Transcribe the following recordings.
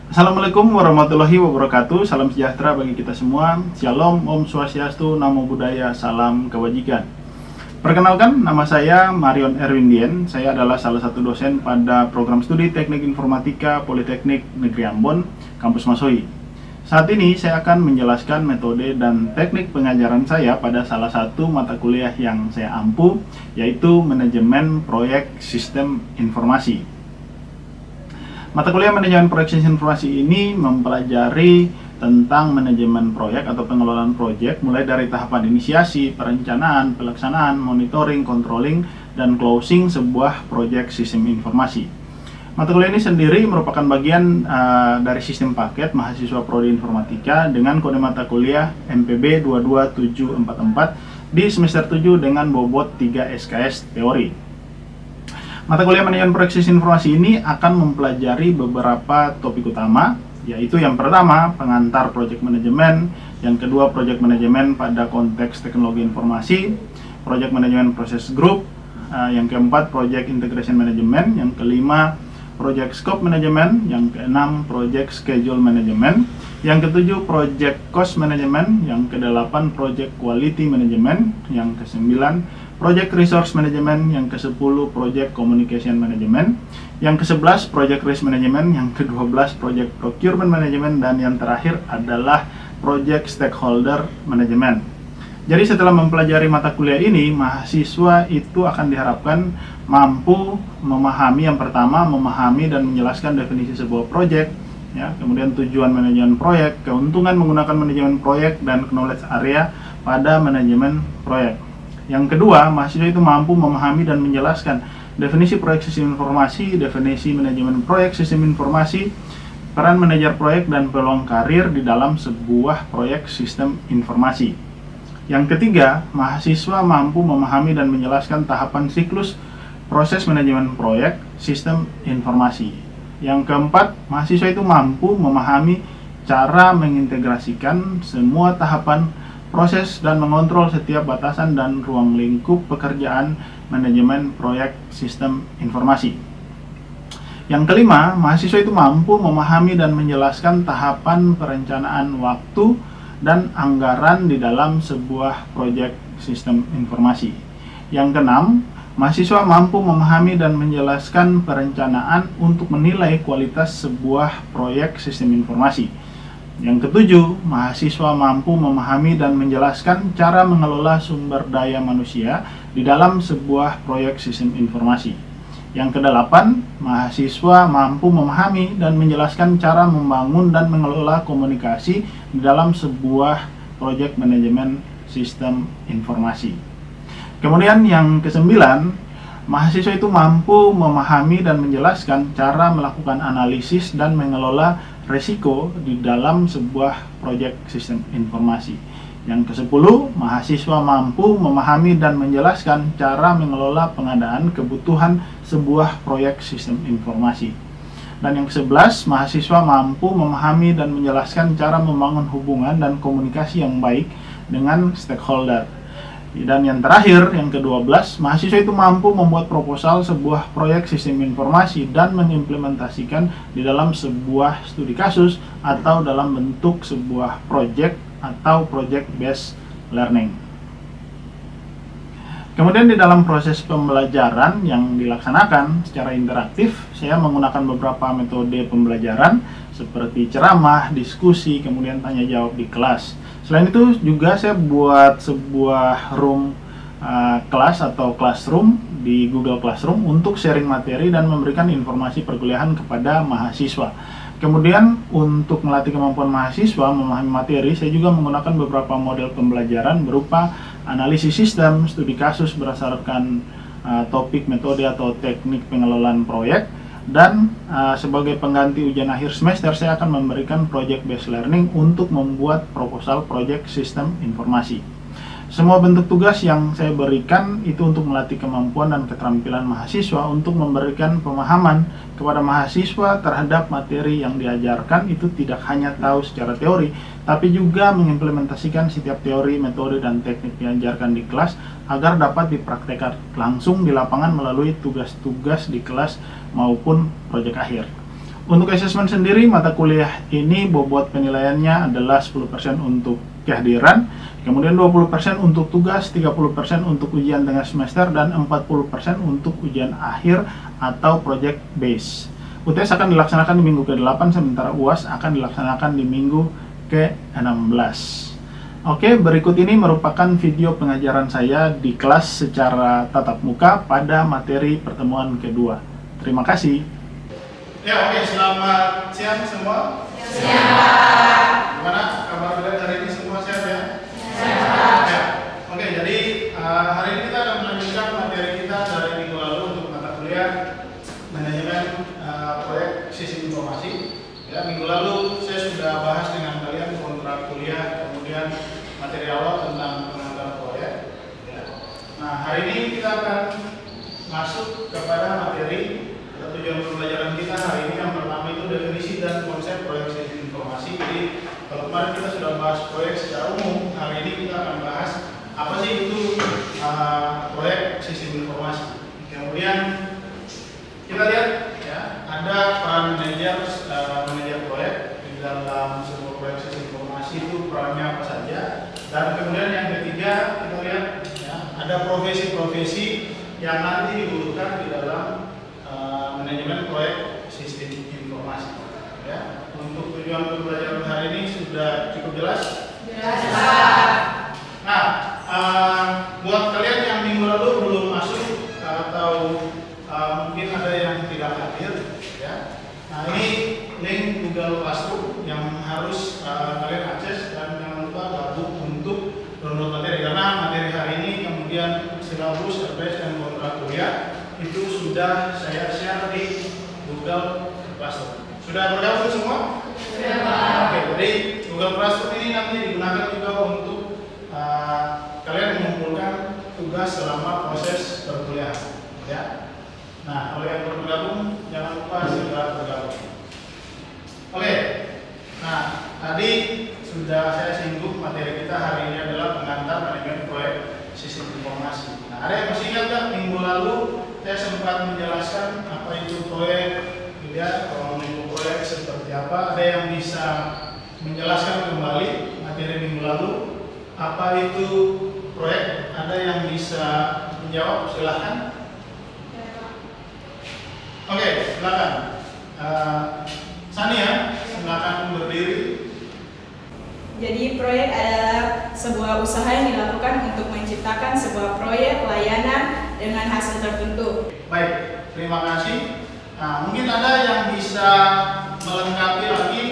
Assalamualaikum warahmatullahi wabarakatuh. Salam sejahtera bagi kita semua. Shalom, Om Swastiastu, Namo Buddhaya, Salam Kebajikan. Perkenalkan, nama saya Marion Erwindien. Saya adalah salah satu dosen pada program studi Teknik Informatika Politeknik Negeri Ambon, Kampus Masoi. Saat ini saya akan menjelaskan metode dan teknik pengajaran saya pada salah satu mata kuliah yang saya ampu, yaitu Manajemen Proyek Sistem Informasi. Mata kuliah manajemen proyek sistem informasi ini mempelajari tentang manajemen proyek atau pengelolaan proyek mulai dari tahapan inisiasi, perencanaan, pelaksanaan, monitoring, controlling, dan closing sebuah proyek sistem informasi. Mata kuliah ini sendiri merupakan bagian dari sistem paket mahasiswa Prodi Informatika dengan kode mata kuliah MPB 22744 di semester 7 dengan bobot 3 SKS teori. Mata kuliah manajemen proyek sistem informasi ini akan mempelajari beberapa topik utama, yaitu yang pertama, pengantar proyek manajemen, yang kedua, proyek manajemen pada konteks teknologi informasi, proyek manajemen proses grup, yang keempat, proyek integration management, yang kelima, proyek scope management, yang keenam, proyek schedule management, yang ketujuh, proyek cost management, yang kedelapan, proyek quality management, yang kesembilan, Project Resource Management, yang ke-10 Project Communication Management, yang ke-11 Project Risk Management, yang ke-12 Project Procurement Management, dan yang terakhir adalah Project Stakeholder Management. Jadi setelah mempelajari mata kuliah ini, mahasiswa itu akan diharapkan mampu memahami, yang pertama, memahami dan menjelaskan definisi sebuah proyek, ya, kemudian tujuan manajemen proyek, keuntungan menggunakan manajemen proyek, dan knowledge area pada manajemen proyek. Yang kedua, mahasiswa itu mampu memahami dan menjelaskan definisi proyek sistem informasi, definisi manajemen proyek sistem informasi, peran manajer proyek, dan peluang karir di dalam sebuah proyek sistem informasi. Yang ketiga, mahasiswa mampu memahami dan menjelaskan tahapan siklus proses manajemen proyek sistem informasi. Yang keempat, mahasiswa itu mampu memahami cara mengintegrasikan semua tahapan proses dan mengontrol setiap batasan dan ruang lingkup pekerjaan manajemen proyek sistem informasi. Yang kelima, mahasiswa itu mampu memahami dan menjelaskan tahapan perencanaan waktu dan anggaran di dalam sebuah proyek sistem informasi. Yang keenam, mahasiswa mampu memahami dan menjelaskan perencanaan untuk menilai kualitas sebuah proyek sistem informasi. Yang ketujuh, mahasiswa mampu memahami dan menjelaskan cara mengelola sumber daya manusia di dalam sebuah proyek sistem informasi. Yang kedelapan, mahasiswa mampu memahami dan menjelaskan cara membangun dan mengelola komunikasi di dalam sebuah proyek manajemen sistem informasi. Kemudian yang kesembilan, mahasiswa itu mampu memahami dan menjelaskan cara melakukan analisis dan mengelola resiko di dalam sebuah proyek sistem informasi. Yang ke-10, mahasiswa mampu memahami dan menjelaskan cara mengelola pengadaan kebutuhan sebuah proyek sistem informasi. Dan yang ke-11, mahasiswa mampu memahami dan menjelaskan cara membangun hubungan dan komunikasi yang baik dengan stakeholder. Dan yang terakhir, yang ke-12, mahasiswa itu mampu membuat proposal sebuah proyek sistem informasi dan mengimplementasikan di dalam sebuah studi kasus atau dalam bentuk sebuah project atau project based learning. Kemudian di dalam proses pembelajaran yang dilaksanakan secara interaktif, saya menggunakan beberapa metode pembelajaran seperti ceramah, diskusi, kemudian tanya jawab di kelas. Selain itu juga saya buat sebuah room kelas atau classroom di Google Classroom untuk sharing materi dan memberikan informasi perkuliahan kepada mahasiswa. Kemudian untuk melatih kemampuan mahasiswa memahami materi, saya juga menggunakan beberapa model pembelajaran berupa analisis sistem, studi kasus berdasarkan topik, metode, atau teknik pengelolaan proyek. Dan sebagai pengganti ujian akhir semester, saya akan memberikan project based learning untuk membuat proposal project sistem informasi. Semua bentuk tugas yang saya berikan itu untuk melatih kemampuan dan keterampilan mahasiswa untuk memberikan pemahaman kepada mahasiswa terhadap materi yang diajarkan. Itu tidak hanya tahu secara teori, tapi juga mengimplementasikan setiap teori, metode, dan teknik diajarkan di kelas agar dapat dipraktekkan langsung di lapangan melalui tugas-tugas di kelas maupun proyek akhir. Untuk asesmen sendiri, mata kuliah ini bobot penilaiannya adalah 10% untuk kehadiran, kemudian 20% untuk tugas, 30% untuk ujian tengah semester, dan 40% untuk ujian akhir atau project base. UTS akan dilaksanakan di minggu ke-8, sementara UAS akan dilaksanakan di minggu ke-16. Oke, berikut ini merupakan video pengajaran saya di kelas secara tatap muka pada materi pertemuan kedua. Terima kasih. Ya, oke, selamat siang semua. Siang. Gimana kabar kalian hari ini, semua sehat ya? Sehat. Ya. Oke, jadi hari ini kita akan melanjutkan materi kita dari minggu lalu untuk mata kuliah manajemen proyek sistem informasi. Ya, minggu lalu saya sudah bahas dengan kalian kontrak kuliah, kemudian materi awal tentang pengantar proyek. Ya. Nah, hari ini kita akan masuk kepada materi tujuan pembelajaran kita hari ini. Yang pertama itu definisi dan konsep proyek sistem informasi. Jadi kalau kemarin kita sudah bahas proyek secara umum, hari ini kita akan bahas apa sih itu proyek sistem informasi. Kemudian kita lihat ya, ada peran manajer proyek di dalam sebuah proyek sistem informasi, itu perannya apa saja. Dan kemudian yang ketiga kita lihat ya, ada profesi-profesi yang nanti dibutuhkan di dalam manajemen proyek sistem informasi. Ya, untuk tujuan pembelajaran hari ini sudah cukup jelas? Jelas. Nah, buat kalian yang minggu lalu belum masuk atau mungkin ada yang tidak hadir, ya. Nah, ini link Google Classroom yang harus kalian akses, dan jangan lupa gabung untuk download materi, karena materi hari ini kemudian silabus, RPS, dan kontrak kuliah itu sudah saya share di Google Classroom. Sudah bergabung semua? Sudah. Oke, jadi Google Classroom ini nanti digunakan juga untuk kalian mengumpulkan tugas selama proses perkuliahan. Ya. Nah, kalau yang belum bergabung, jangan lupa segera bergabung. Oke. Nah, tadi sudah saya singgung materi kita hari ini adalah pengantar manajemen proyek sistem informasi. Nah, ada yang masih ingat nggak minggu lalu saya sempat menjelaskan apa itu proyek, ya, kronologi proyek seperti apa. Ada yang bisa menjelaskan kembali materi minggu lalu apa itu proyek? Ada yang bisa menjawab? Silahkan. Oke, silakan. Sania, silakan berdiri. Jadi proyek adalah sebuah usaha yang dilakukan untuk menciptakan sebuah proyek layanan dengan hasil tertentu. Baik, terima kasih. Nah, mungkin ada yang bisa melengkapi lagi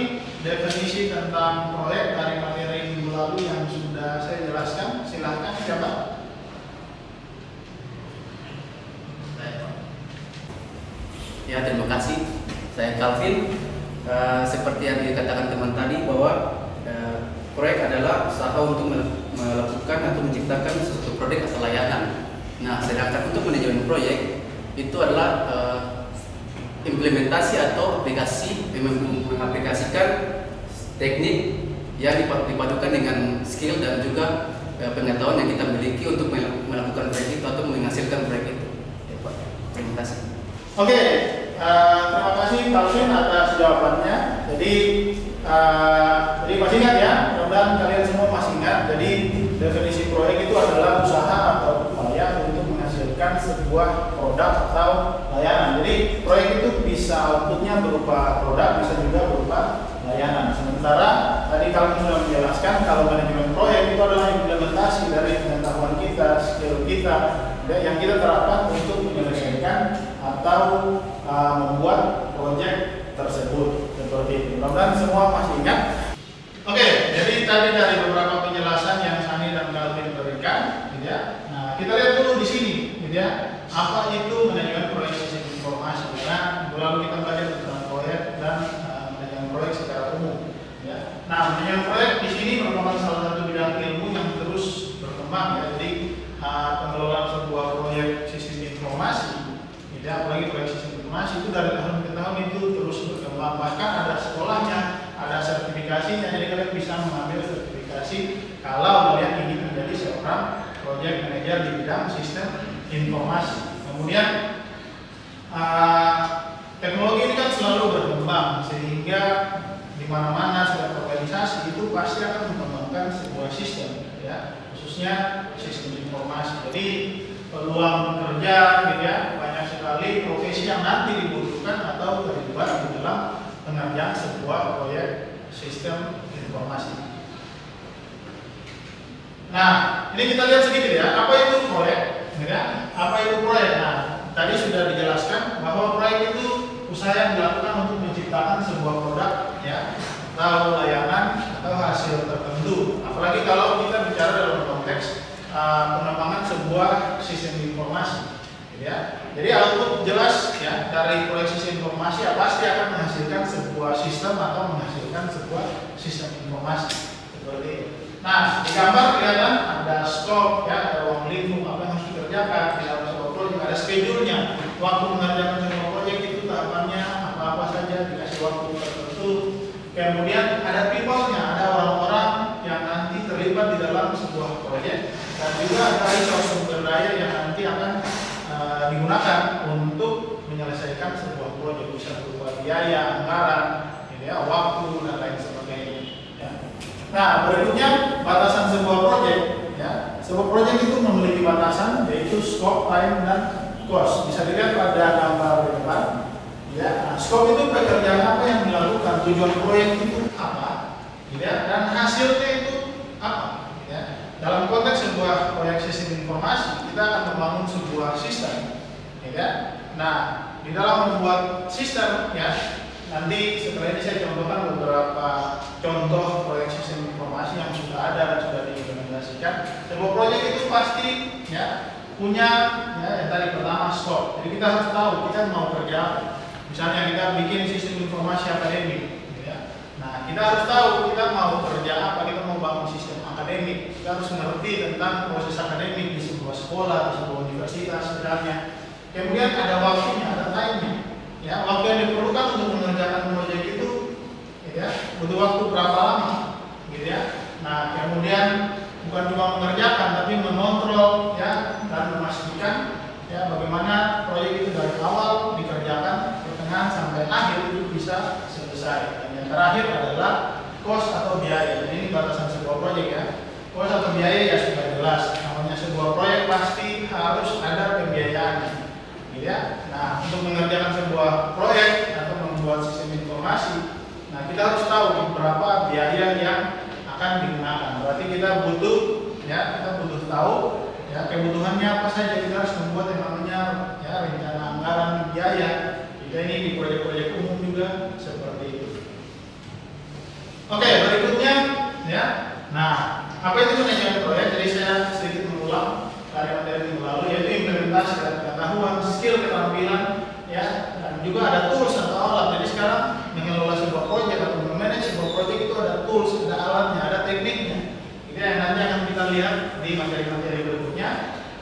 definisi tentang proyek dari materi minggu lalu yang sudah saya jelaskan. Silahkan, siapa? Ya, terima kasih. Saya Calvin. Seperti yang dikatakan teman tadi bahwa proyek adalah usaha untuk melakukan atau menciptakan suatu produk atau layanan. Nah, sedangkan untuk manajemen proyek itu adalah implementasi atau aplikasi, mengaplikasikan teknik yang dipadukan dengan skill dan juga pengetahuan yang kita miliki untuk melakukan proyek itu atau menghasilkan proyek itu. Ya, Pak. Terima kasih. Oke, terima kasih Calvin atas jawabannya. Jadi masih ingat ya, mudah-mudahan kalian semua masih ingat. Jadi definisi proyek itu adalah usaha atau upaya untuk menghasilkan sebuah produk atau layanan. Jadi proyek itu bisa outputnya berupa produk, bisa juga berupa layanan. Sementara tadi kalian sudah menjelaskan kalau manajemen proyek itu adalah implementasi dari pengetahuan kita, skill kita yang kita terapkan untuk menyelesaikan atau membuat proyek tersebut. Seperti itu. Mudah-mudahan semua masih ingat. Oke, jadi tadi dari beberapa penjelasan yang Sani dan Calvin berikan, gitu ya. Nah, kita lihat dulu di sini, gitu ya. Apa itu manajemen proyek sistem informasi? Karena lalu kita belajar tentang proyek dan manajemen proyek secara umum. Ya. Nah, manajemen proyek di sini merupakan salah satu bidang ilmu yang terus berkembang. Ya. Jadi pengelolaan sebuah proyek sistem informasi, gitu ya. Apalagi proyek sistem informasi itu dari tahun ke tahun itu terus berkembang. Bahkan ada sekolahnya, ada sertifikasinya. Jadi kalian bisa mengambil sertifikasi kalau kalian ingin menjadi seorang project manager di bidang sistem informasi. Kemudian teknologi ini kan selalu berkembang. berkembang, sehingga di mana-mana setiap organisasi itu pasti akan mengembangkan sebuah sistem, ya, khususnya sistem informasi. Jadi peluang kerja, gitu ya, banyak sekali profesi yang nanti dibutuhkan atau terlibat di dalam pengerjaan sebuah proyek sistem informasi. Nah, ini kita lihat sedikit ya, apa itu proyek, ya? Apa itu proyek? Nah, tadi sudah dijelaskan bahwa proyek itu usaha yang dilakukan untuk menciptakan sebuah produk, ya, atau layanan atau hasil tertentu. Apalagi kalau kita bicara dalam konteks pengembangan sebuah sistem informasi, ya. Jadi output jelas ya dari proyek sistem informasi ya pasti akan menghasilkan sebuah sistem atau menghasilkan sebuah sistem informasi seperti itu. Nah, di gambar kelihatan ada scope, ya, ada ruang lingkup apa yang harus dikerjakan di dalam sebuah proyek, ada schedule-nya, waktu mengerjakan sebuah proyek itu tahapannya apa-apa saja, dikasih waktu tertentu. Kemudian ada people-nya, ada orang-orang yang nanti terlibat di dalam sebuah proyek, dan juga ada resource sumber daya yang nanti akan digunakan untuk menyelesaikan sebuah proyek, bisa berupa biaya, anggaran, ya, waktu dan lain sebagainya. Ya. Nah, berikutnya batasan sebuah proyek. Ya. Sebuah proyek itu memiliki batasan, yaitu scope, time, dan cost. Bisa dilihat pada gambar di depan. Ya. Nah, scope itu pekerjaan apa yang dilakukan, tujuan proyek itu apa, ya, dan hasilnya itu apa. Ya. Dalam konteks sebuah proyek sistem informasi, kita akan membangun sebuah sistem. Ya. Nah, di dalam membuat sistem, ya, nanti setelah ini saya contohkan beberapa contoh proyek sistem informasi yang sudah ada dan sudah diimplementasikan. Sebuah proyek itu pasti, ya, punya, ya, yang tadi pertama scope. Jadi kita harus tahu kita mau kerja apa. Misalnya kita bikin sistem informasi akademik, ya. Nah, kita harus tahu kita mau kerja apa, kita mau bangun sistem akademik. Kita harus mengerti tentang proses akademik di sebuah sekolah, di sebuah universitas misalnya. Kemudian ada waktunya, ada time-nya. Ya, waktu yang diperlukan untuk mengerjakan proyek itu, ya, butuh waktu berapa lama, gitu ya. Nah, kemudian bukan cuma mengerjakan, tapi mengontrol, ya, dan memastikan, ya, bagaimana proyek itu dari awal dikerjakan, pertengahan sampai akhir itu bisa selesai. Dan yang terakhir adalah cost atau biaya. Jadi ini batasan sebuah proyek, ya. Cost atau biaya ya sudah jelas. Namanya sebuah proyek pasti harus ada pembiayaannya. Ya. Nah, untuk mengerjakan sebuah proyek atau membuat sistem informasi, nah, kita harus tahu berapa biaya yang akan digunakan. Berarti kita butuh, ya, kita butuh tahu, ya, kebutuhannya apa saja. Kita harus membuat yang namanya, ya, rencana anggaran biaya. Kita ini di proyek-proyek umum juga seperti itu. Oke, berikutnya, ya. Nah, apa itu manajemen proyek? Jadi saya sedikit mengulang dari materi minggu lalu, yaitu implementasi dan pengetahuan, skill, keterampilan, ya, dan juga ada tools atau alat. Jadi sekarang mengelola sebuah proyek atau memanage sebuah proyek itu ada tools, ada alatnya, ada tekniknya. Ini yang nanti akan kita lihat di materi-materi berikutnya,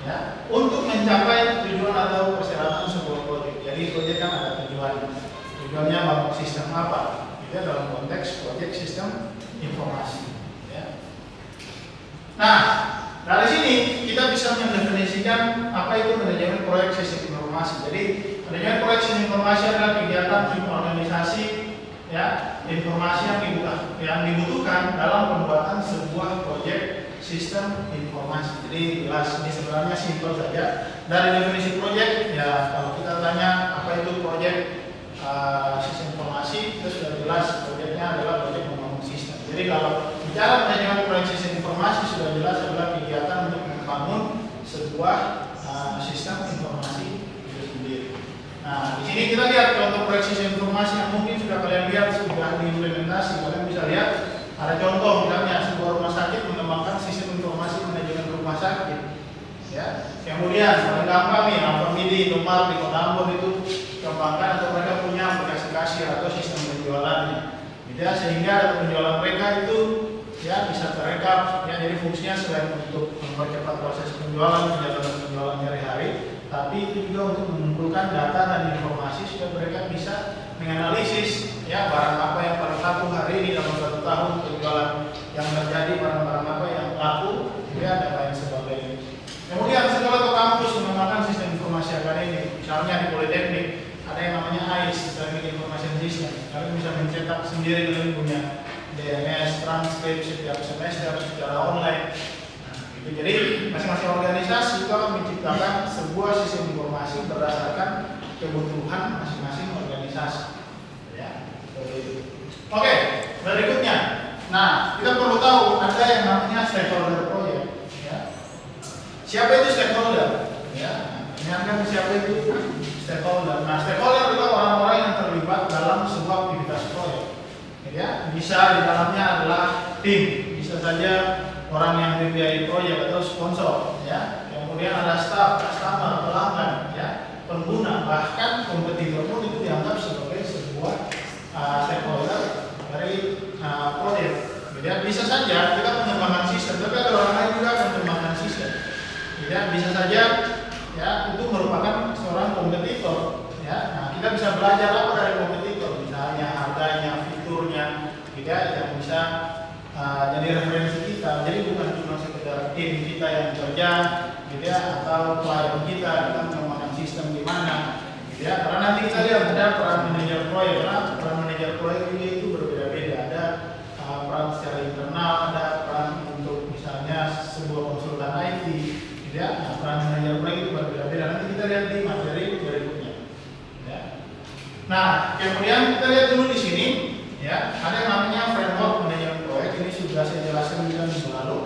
ya, untuk mencapai tujuan atau persyaratan sebuah proyek. Jadi proyek kan ada tujuannya. Tujuannya bangun sistem apa? Itu dalam konteks proyek sistem informasi. Ya. Nah, dari sini kita bisa mendefinisikan apa itu manajemen proyek sistem informasi. Jadi manajemen proyek sistem informasi adalah kegiatan organisasi, ya, informasi yang dibutuhkan dalam pembuatan sebuah proyek sistem informasi. Jadi jelas, ini sebenarnya simpel saja. Dari definisi proyek, ya, kalau kita tanya apa itu proyek sistem informasi, itu sudah jelas proyeknya adalah proyek membangun sistem. Jadi kalau bicara manajemen proyek sistem informasi sudah jelas adalah kegiatan untuk membangun sebuah sistem informasi itu sendiri. Nah, di sini kita lihat contoh proyek sistem informasi yang mungkin sudah kalian lihat sudah diimplementasi. Kalian bisa lihat ada contoh, misalnya sebuah rumah sakit mengembangkan sistem informasi manajemen rumah sakit. Ya. Kemudian paling gampang nih, Alfamidi, Indomaret di Kota Ambon itu kembangkan atau mereka punya aplikasi kasir atau sistem penjualannya. Ya, sehingga penjualan mereka itu, ya, bisa terekam, ya, jadi fungsinya selain untuk mempercepat proses penjualan, perjalanan penjualan hari-hari, tapi itu juga untuk mengumpulkan data dan informasi supaya mereka bisa menganalisis, ya, barang apa yang paling laku hari ini dalam 1 tahun, penjualan yang terjadi, barang-barang apa yang laku, ya, dan lain sebagainya. Kemudian sekolah atau kampus menggunakan sistem informasi akademik, misalnya di Politeknik ada yang namanya AIS, Academic Information System. Kalian bisa mencetak sendiri, kalian punya DMS, transkrip setiap semester secara online. Nah, gitu. Jadi masing-masing organisasi itu akan menciptakan sebuah sistem informasi berdasarkan kebutuhan masing-masing organisasi. Ya, oke, berikutnya. Nah, kita perlu tahu ada yang namanya stakeholder proyek. Ya. Siapa itu stakeholder? Ya, ingatkan siapa itu stakeholder. Nah, stakeholder adalah orang-orang yang terlibat dalam sebuah aktivitas proyek. Ya, bisa di dalamnya adalah tim, bisa saja orang yang membiayai proyek atau sponsor. Ya, kemudian ada staff, customer, pelanggan, ya, pengguna, bahkan kompetitor pun itu dianggap sebagai sebuah stakeholder dari proyek. Ya, bisa saja kita mengembangkan sistem, tapi ada orang lain juga akan mengembangkan sistem. Ya, bisa saja ya itu merupakan seorang kompetitor. Ya, nah kita bisa belajar apa dari kompetitor, misalnya harganya, fiturnya, ya, yang bisa jadi referensi kita. Jadi bukan cuma sekedar tim kita yang bekerja, gitu ya, atau klien kita mengembangkan sistem di mana, gitu ya. Karena nanti kita lihat ada peran manajer proyek, karena peran manajer proyek ini itu berbeda-beda. Ada peran secara internal, ada peran untuk misalnya sebuah konsultan IT, gitu ya. Nah, peran manajer proyek itu berbeda-beda. Nanti kita lihat di materi berikutnya. Ya. Nah, kemudian kita lihat dulu di sini, ya, ada yang namanya framework manajemen proyek. Ini sudah saya jelaskan di minggu lalu.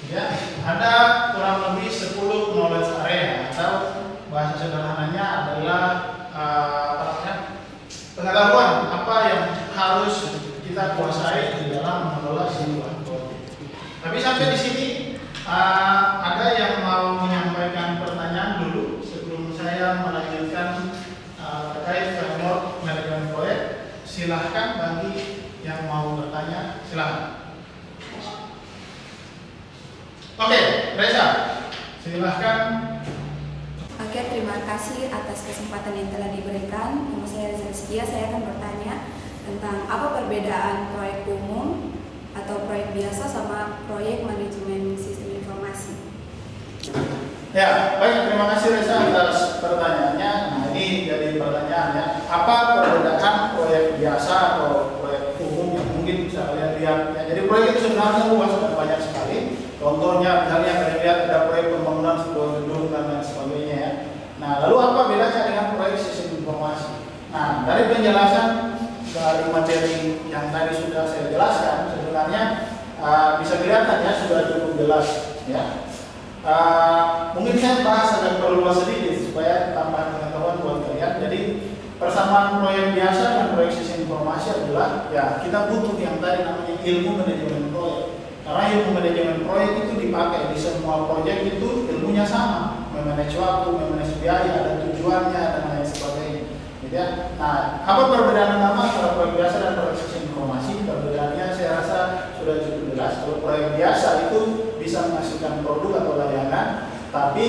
Ya, ada kurang lebih 10 knowledge area atau bahasa sederhananya adalah pengetahuan apa yang harus kita kuasai di dalam mengelola sebuah proyek. Tapi sampai di sini ada yang mau menyampaikan pertanyaan dulu sebelum saya melanjutkan terkait framework manajemen proyek. Silahkan bagi yang mau bertanya, silahkan. Oke, Reza, silahkan. Oke, terima kasih atas kesempatan yang telah diberikan. Nama saya Reza Rizkia. Saya akan bertanya tentang apa perbedaan proyek umum atau proyek biasa sama proyek manajemen sistem informasi. Ya, baik, terima kasih Reza atas pertanyaannya. Nah, ini jadi pertanyaan ya. Apa perbedaan proyek biasa atau proyek umum yang mungkin bisa kalian lihat? Ya, jadi proyek itu sebenarnya luas dan banyak sekali. Contohnya misalnya kalian lihat ada proyek pembangunan sebuah gedung dan lain sebagainya ya. Nah, lalu apa bedanya dengan proyek sistem informasi? Nah, dari penjelasan dari materi yang tadi sudah saya jelaskan, sebenarnya bisa kelihatan ya sudah cukup jelas ya. Mungkin saya bahas agak perluas sedikit supaya tambahan pengetahuan buat kalian. Jadi persamaan proyek biasa dan proyek sistem informasi adalah ya kita butuh yang tadi namanya ilmu manajemen proyek. Karena ilmu manajemen proyek itu dipakai di semua proyek itu ilmunya sama, memanage waktu, memanage biaya, ada tujuannya dan lain sebagainya. Gitu ya. Nah, apa perbedaan utama antara proyek biasa dan proyek sistem informasi? Perbedaannya saya rasa sudah cukup jelas. Kalau proyek biasa itu bisa menghasilkan produk atau layanan, tapi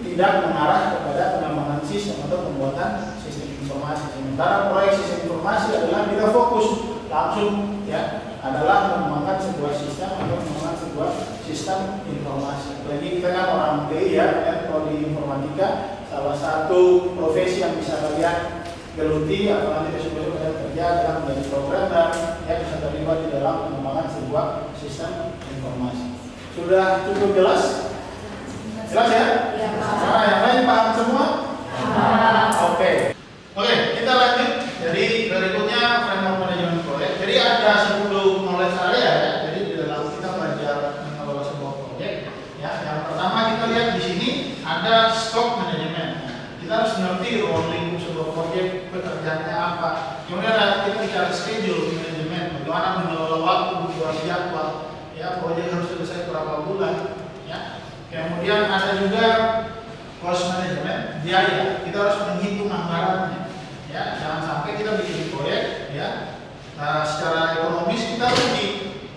tidak mengarah kepada pengembangan sistem atau pembuatan sistem informasi. Sementara proyek sistem informasi adalah kita fokus langsung ya adalah mengembangkan sebuah sistem atau mengembangkan sebuah sistem informasi. Jadi kita kan orang TI ya, kalau di informatika salah satu profesi yang bisa kalian geluti atau nanti besok-besok kalian kerja adalah menjadi programmer yang bisa terlibat di dalam pengembangan sebuah sistem informasi. Sudah cukup jelas? Jelas ya? Ya, Pak. Nah, yang lain paham semua? Oke, kita lanjut. Jadi berikutnya framework manajemen proyek. Jadi ada 10 knowledge area ya. Jadi di dalam kita belajar mengelola sebuah proyek. Ya, yang pertama kita lihat di sini ada scope manajemen. Kita harus mengerti rolling sebuah proyek, pekerjaannya apa. Kemudian kita bicara schedule manajemen, bagaimana mengelola waktu, membuat jadwal. Ya, proyek harus selesai berapa bulan. Ya. Kemudian ada juga cost management, biaya. Kita harus menghitung anggarannya. Ya, jangan sampai kita bikin proyek ya secara ekonomis kita rugi,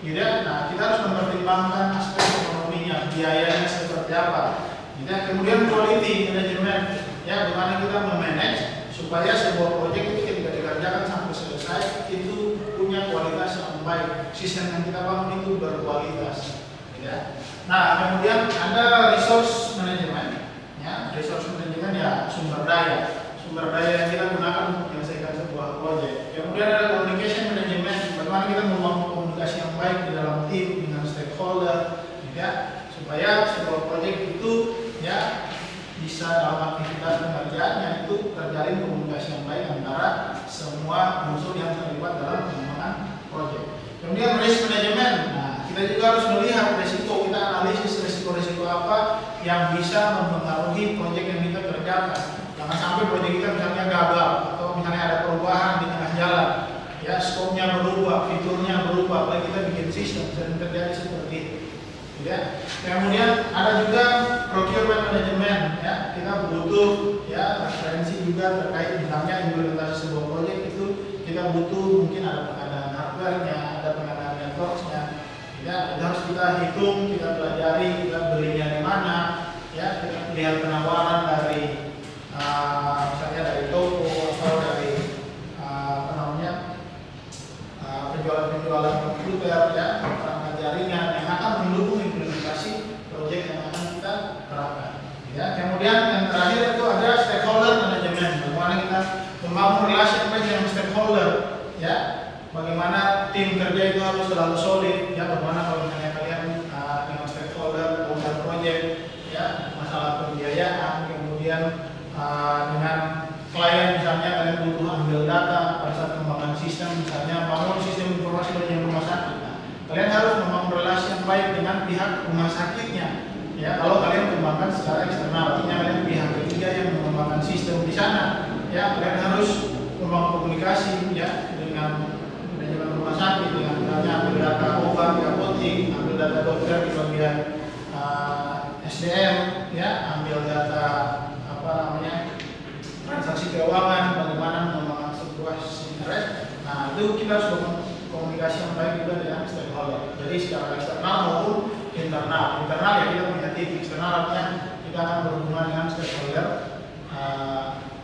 gitu ya. Nah, kita harus mempertimbangkan aspek ekonominya, biayanya seperti apa. Gitu ya. Kemudian quality management, ya, bagaimana kita memanage supaya sebuah proyek itu ketika dikerjakan sampai selesai itu punya kualitas yang baik, sistem yang kita bangun itu berkualitas. Gitu ya. Nah, kemudian ada resource management, ya, resource management ya sumber daya yang kita gunakan untuk menyelesaikan sebuah proyek. Kemudian ada communication membangun komunikasi yang baik di dalam tim dengan stakeholder, ya, supaya sebuah proyek itu ya bisa dalam aktivitas pengerjaannya itu terjalin komunikasi yang baik antara semua unsur yang terlibat dalam pengembangan proyek. Kemudian risk management. Nah, kita juga harus melihat risiko, kita analisis risiko-risiko apa yang bisa mempengaruhi proyek yang kita kerjakan. Jangan sampai proyek kita misalnya gagal atau misalnya ada perubahan di tengah jalan, ya skopnya berubah, fiturnya berubah, apalagi kita bikin sistem, sering terjadi seperti itu. Ya. Kemudian ada juga procurement management, ya kita butuh ya referensi juga terkait misalnya implementasi sebuah proyek itu kita butuh mungkin ada pengadaan hardware-nya, ada pengadaan network-nya, ya itu harus kita hitung, kita pelajari, kita belinya di mana, ya kita lihat penawaran dari misalnya dari toko atau dari penjualan komputer, ya perangkat jaringan yang akan mendukung implementasi proyek yang akan kita terapkan. Ya, kemudian yang terakhir itu ada stakeholder management. Bagaimana kita membangun relasi dengan stakeholder, ya. Bagaimana tim kerja itu harus selalu solid, ya. Bagaimana kalau misalnya kalian dengan stakeholder owner proyek, ya, masalah pembiayaan, kemudian dengan klien misalnya kalian butuh ambil data pada saat pengembangan sistem, misalnya bangun sistem informasi dari rumah sakit. Nah, kalian harus membangun relasi yang baik dengan pihak rumah sakitnya. Ya, kalau kalian kembangkan secara eksternal, artinya kalian pihak ketiga yang mengembangkan sistem di sana. Ya, kalian harus membangun komunikasi ya dengan manajemen rumah sakit, dengan misalnya ambil data obat di apotek, ambil data dokter di bagian SDM, ya, ambil data transaksi keuangan, bagaimana mengembangkan sebuah interest. Nah, itu kita harus komunikasi yang baik juga dengan stakeholder. Jadi secara eksternal maupun internal. Internal ya kita punya tim, eksternal artinya kita akan berhubungan dengan stakeholder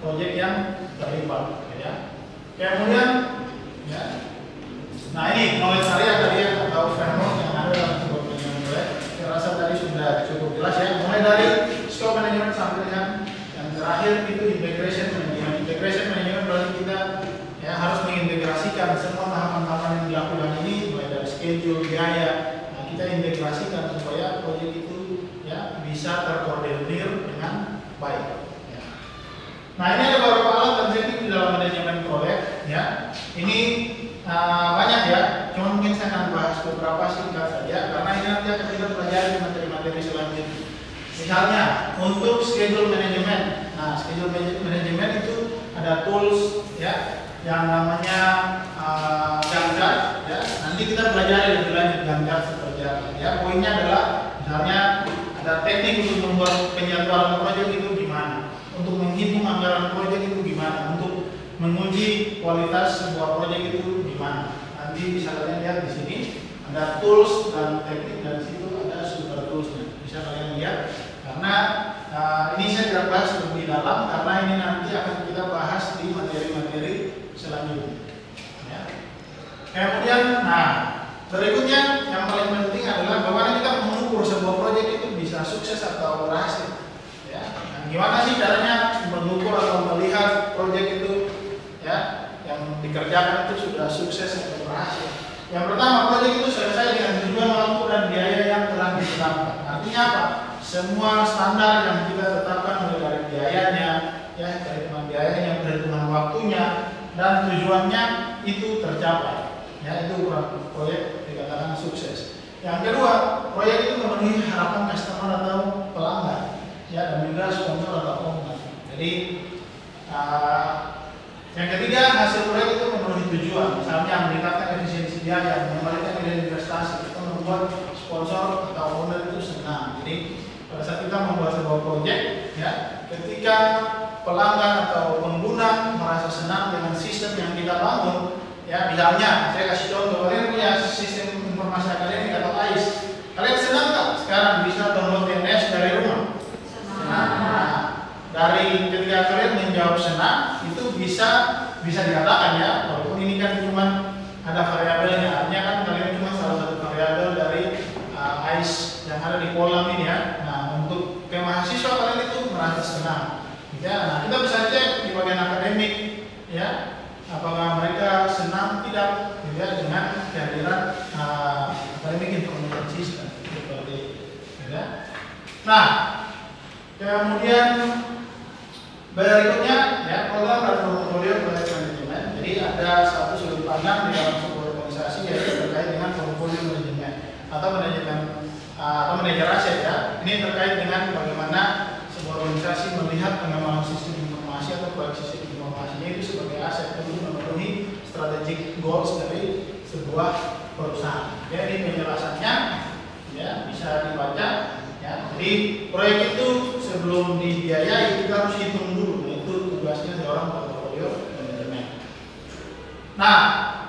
proyek yang terlibat. Ya. Kemudian, ya. Nah ini knowledge area tadi atau framework yang ada dalam sebuah penelitian proyek. Saya rasa tadi sudah cukup jelas ya. Mulai dari scope management sampai dengan terakhir itu integration management. Integration management berarti kita ya harus mengintegrasikan semua tahapan-tahapan yang dilakukan ini mulai dari schedule, biaya. Nah, kita integrasikan supaya proyek itu ya bisa terkoordinir dengan baik. Ya. Nah, ini ada beberapa alat dan teknik di dalam manajemen proyek. Ya, ini banyak ya. Cuma mungkin saya akan bahas beberapa singkat saja karena ini nanti akan kita pelajari materi-materi selanjutnya. Misalnya untuk schedule management. Nah, schedule management itu ada tools ya yang namanya Gantt chart ya. Nanti kita pelajari lebih lanjut Gantt chart seperti apa. Ya, poinnya adalah misalnya ada teknik untuk membuat penjadwalan proyek itu gimana, untuk menghitung anggaran proyek itu gimana, untuk menguji kualitas sebuah proyek itu gimana. Nanti bisa kalian lihat di sini ada tools dan teknik dan di situ ada super toolsnya. Bisa kalian lihat. Karena ini saya tidak bahas lebih dalam karena ini nanti akan kita bahas di materi-materi selanjutnya. Ya. Kemudian, nah berikutnya yang paling penting adalah bagaimana kita mengukur sebuah proyek itu bisa sukses atau berhasil. Ya. Nah, gimana sih caranya mengukur atau melihat proyek itu ya yang dikerjakan itu sudah sukses atau berhasil? Yang pertama, proyek itu selesai dengan tujuan waktu dan biaya yang telah ditetapkan. Artinya apa? Semua standar yang kita tetapkan mulai dari biayanya, ya perhitungan biayanya, perhitungan waktunya, dan tujuannya itu tercapai. Ya itu proyek dikatakan sukses. Yang kedua, proyek itu memenuhi harapan customer atau pelanggan, ya dan juga sponsor atau owner. Jadi yang ketiga, hasil proyek itu memenuhi tujuan, misalnya meningkatkan efisiensi biaya, mengembalikan nilai investasi, atau membuat sponsor atau owner itu senang. Jadi pada saat kita membuat sebuah proyek, ya, ketika pelanggan atau pengguna merasa senang dengan sistem yang kita bangun, ya, misalnya saya kasih contoh, kalian punya sistem informasi akademik atau AIS, kalian senang nggak sekarang bisa download NS dari rumah? Senang. Nah, dari ketika kalian menjawab senang, itu bisa dikatakan ya, walaupun ini kan cuma ada variabelnya, artinya kan kalian cuma salah satu variabel dari AIS yang ada di kolam ini ya. Untuk ke mahasiswa kalian itu merasa senang. Ya, nah kita bisa cek di bagian akademik, ya, apakah mereka senang tidak ya dengan kegiatan Nah, kemudian berikutnya ya, program dan portfolio proyek manajemen. Jadi ada satu sudut pandang di dalam sebuah organisasi yaitu terkait dengan portfolio manajemen atau manajemen atau manajer aset ya. Ini terkait dengan bagaimana sebuah organisasi melihat pengembangan sistem informasi atau proyek sistem informasinya itu sebagai aset untuk memenuhi strategic goals dari sebuah perusahaan. Jadi penjelasannya ya bisa dibaca ya. Jadi proyek itu sebelum dibiayai kita harus hitung dulu. Nah, itu tugasnya seorang portfolio manajemen. Nah,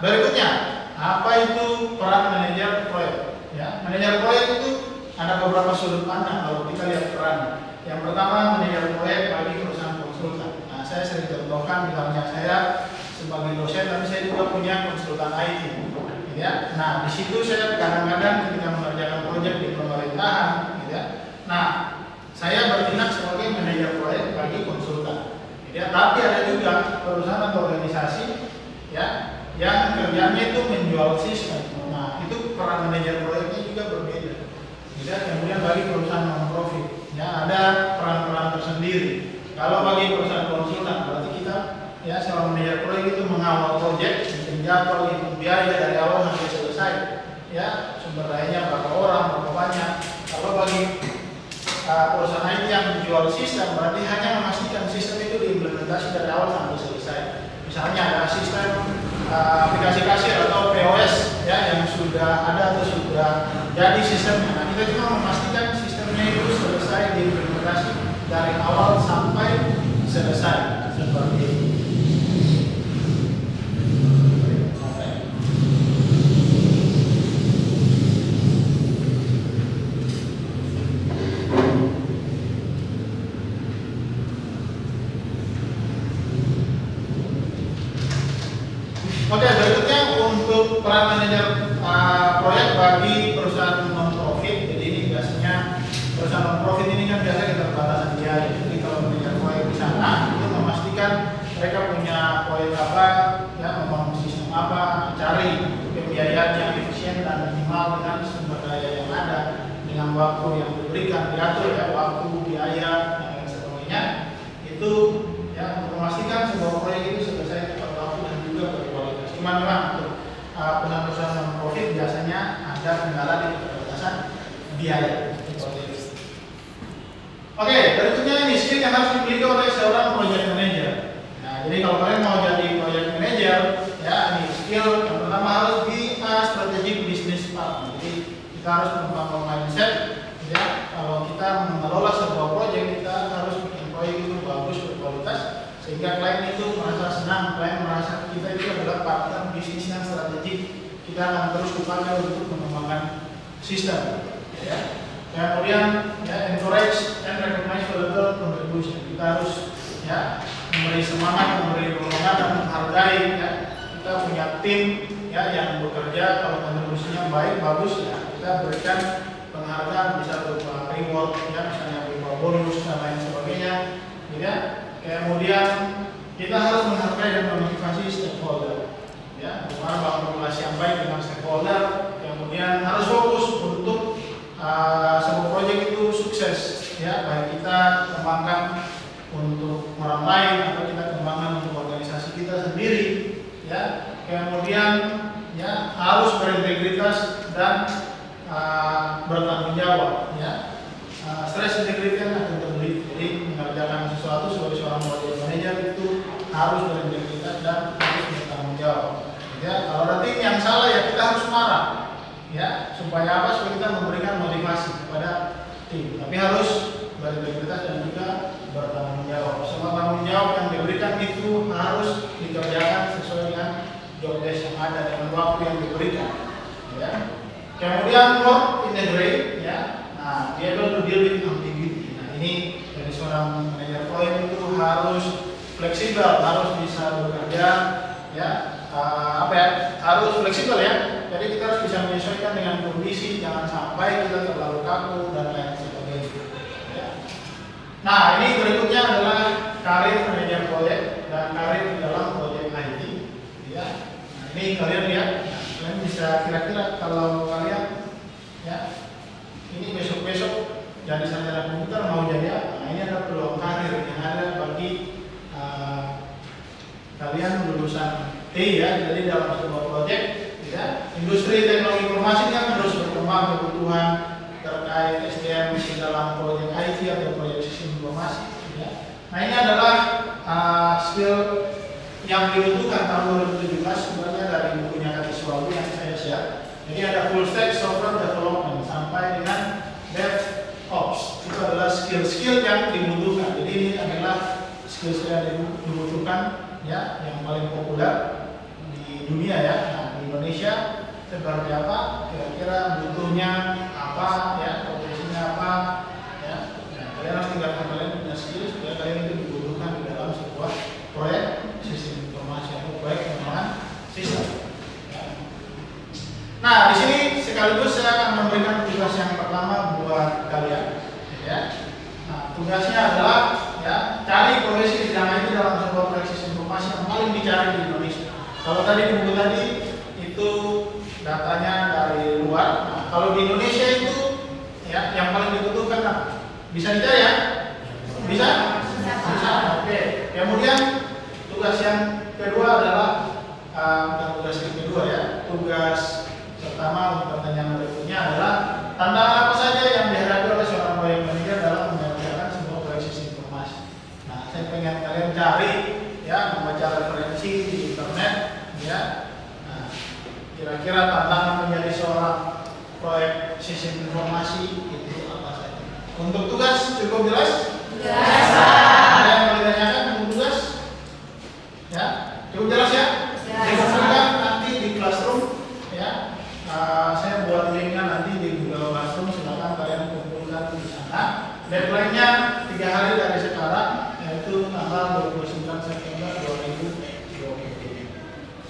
berikutnya apa itu peran manajer proyek? Ya, manajer proyek itu ada beberapa sudut pandang kalau kita lihat peran. Yang pertama manajer proyek bagi perusahaan konsultan. Nah, saya sering contohkan misalnya saya sebagai dosen, tapi saya juga punya konsultan IT. Ya. Nah, di situ saya kadang-kadang ketika mengerjakan proyek di pemerintahan, ya. Nah, saya bertindak sebagai manajer proyek bagi konsultan. Ya, tapi ada juga perusahaan atau organisasi, ya, yang kerjanya itu menjual sistem. Nah, itu peran manajer proyeknya juga berbeda. Ya, kemudian bagi perusahaan non-profit, ya ada peran-peran tersendiri. Kalau bagi perusahaan konsultan, berarti kita ya seorang manajer proyek itu mengawal proyek, bikin jadwal, hitung biaya dari awal sampai selesai. Ya, sumber dayanya berapa orang, berapa banyak. Kalau bagi perusahaan IT yang menjual sistem, berarti hanya memastikan sistem itu diimplementasi dari awal sampai selesai. Misalnya ada sistem aplikasi kasir atau POS ya yang sudah ada atau sudah jadi sistemnya. Nah, kita cuma memastikan sistemnya itu selesai diimplementasi dari awal sampai selesai seperti itu. Oke, berikutnya untuk peran manajer proyek bagi perusahaan non-profit. Jadi ini biasanya perusahaan non-profit ini kan biasa keterbatasan biaya. Jadi kalau manajer proyek di sana itu memastikan mereka punya proyek apa, ya membangun sistem apa, cari pembiayaan yang efisien dan minimal dengan sumber daya yang ada, dengan waktu yang diberikan, diatur ya waktu, biaya dan lain sebagainya. Itu ya untuk memastikan sebuah proyek itu selesai tepat waktu dan juga berkualitas. Cuma memang untuk perusahaan non-profit biasanya ada kendala di keterbatasan biaya. Oke, berikutnya ini skill yang harus dimiliki oleh seorang project manager. Nah, jadi kalau kalian mau jadi project manager, ya ini skill yang pertama harus di strategic business partner. Jadi kita harus membangun mindset, ya kalau kita mengelola sebuah proyek kita harus bikin proyek itu bagus berkualitas sehingga klien itu merasa senang, klien merasa kita itu adalah partner bisnis yang strategik. Kita akan terus dipakai untuk mengembangkan sistem. Ya. Kemudian ya, encourage and recognize valuable contribution. Kita harus ya memberi semangat, memberi dorongan dan menghargai. Ya. Kita punya tim ya yang bekerja kalau kontribusinya baik, bagus ya kita berikan penghargaan bisa berupa reward ya misalnya berupa bonus dan lain sebagainya. Ya. Kemudian kita harus menghargai dan memotivasi stakeholder. Ya, bagaimana bangun relasi yang baik dengan stakeholder. Kemudian harus fokus untuk sebuah proyek itu sukses. Ya, baik kita kembangkan untuk orang lain atau kita kembangkan untuk organisasi kita sendiri. Ya, kemudian ya harus berintegritas dan bertanggung jawab. Ya. Stress integrity akan terbeli. Jadi mengerjakan sesuatu sebagai seorang project manager itu harus berintegritas dan harus bertanggung jawab. Ya, kalau ada tim yang salah ya kita harus marah. Ya, supaya apa? Supaya kita memberikan motivasi kepada tim. Tapi harus berintegritas dan juga bertanggung jawab. Semua tanggung jawab yang diberikan itu harus dikerjakan sesuai dengan job desk yang ada dengan waktu yang diberikan. Ya. Kemudian work integrate. Ya. Nah, be able to deal with ambiguity. Nah, ini dari seorang manajer proyek itu harus fleksibel, harus bisa bekerja, ya, harus fleksibel ya. Jadi kita harus bisa menyesuaikan dengan kondisi, jangan sampai kita terlalu kaku dan lain sebagainya. Ya. Nah, ini berikutnya adalah karir manajer proyek dan karir di dalam proyek IT. Ya. Nah, ini kalian lihat, nah, kalian bisa kira-kira kalau kalian ya. Ini besok-besok jadi sarjana komputer mau jadi apa? Nah, ini ada peluang karir yang ada bagi kalian lulusan TI ya. Jadi dalam sebuah proyek ya, industri teknologi informasi kan terus berkembang, kebutuhan terkait SDM di dalam proyek IT atau proyek sistem informasi ya. Nah, ini adalah skill yang dibutuhkan tahun 2017 sebenarnya dari bukunya Kati Suwabu yang saya share. Jadi ada full stack software development sampai dengan DevOps. Itu adalah skill-skill yang dibutuhkan. Jadi ini adalah skill-skill yang dibutuhkan ya, yang paling populer di dunia ya. Nah, di Indonesia seperti apa? Kira-kira butuhnya apa ya? Profesinya apa ya? Nah, kalian harus tinggalkan kalian punya skill supaya kalian itu dibutuhkan di dalam sebuah proyek sistem informasi atau proyek pengembangan sistem. Nah, di sini sekaligus saya akan memberikan tugas yang pertama buat kalian. Ya. Nah, tugasnya adalah ya, cari profesi di bidang IT dalam sebuah proyek sistem informasi yang paling dicari di Indonesia. Kalau tadi di buku tadi itu datanya dari luar. Nah, kalau di Indonesia itu ya, yang paling dibutuhkan bisa dicari ya? Bisa? Bisa. Oke. Kemudian tugas yang kedua adalah bukan tugas yang kedua ya. Tugas pertama pertanyaan berikutnya adalah tantangan apa saja yang dihadapi oleh seorang proyek manajer dalam mengerjakan sebuah proyek sistem informasi. Nah, saya pengen kalian cari ya, membaca referensi di internet ya. Nah, kira-kira tantangan menjadi seorang proyek sistem informasi itu apa saja? Untuk tugas cukup jelas? Jelas. Ada yang mau ditanyakan untuk tugas? Ya, cukup jelas ya? Dikumpulkan nanti di classroom ya. Saya buat linknya nanti di Google Classroom, silakan kalian kumpulkan di sana. Deadline-nya 3 hari dari sekarang, yaitu tanggal 29 September 2020.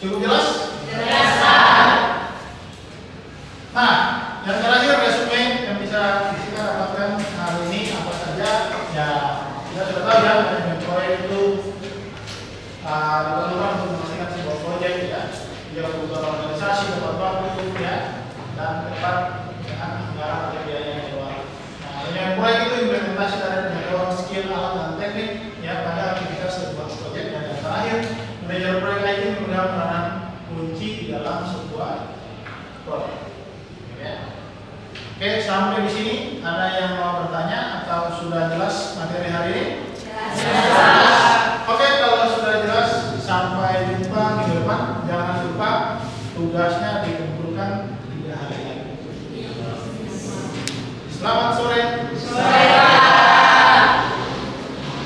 Cukup jelas? Jelas. Nah, yang terakhir resume yang bisa kita dapatkan hari ini apa saja? Ya, kita sudah tahu ya, manajemen proyek itu diperlukan untuk memastikan sebuah proyek ya. Dia butuh organisasi, tepat waktu ya, dan tepat dengan anggaran atau biaya yang keluar. Nah, yang proyek itu implementasi dari pengetahuan skill, alat dan teknik ya pada aktivitas sebuah proyek. Dan yang terakhir, manajer proyek IT memegang peranan kunci di dalam sebuah proyek. Ya. Oke, sampai di sini ada yang mau bertanya atau sudah jelas materi hari ini? Jelas. Oke, kalau sudah jelas, sampai jumpa minggu depan. Jangan lupa tugasnya dikumpulkan 3 hari lagi. Selamat sore.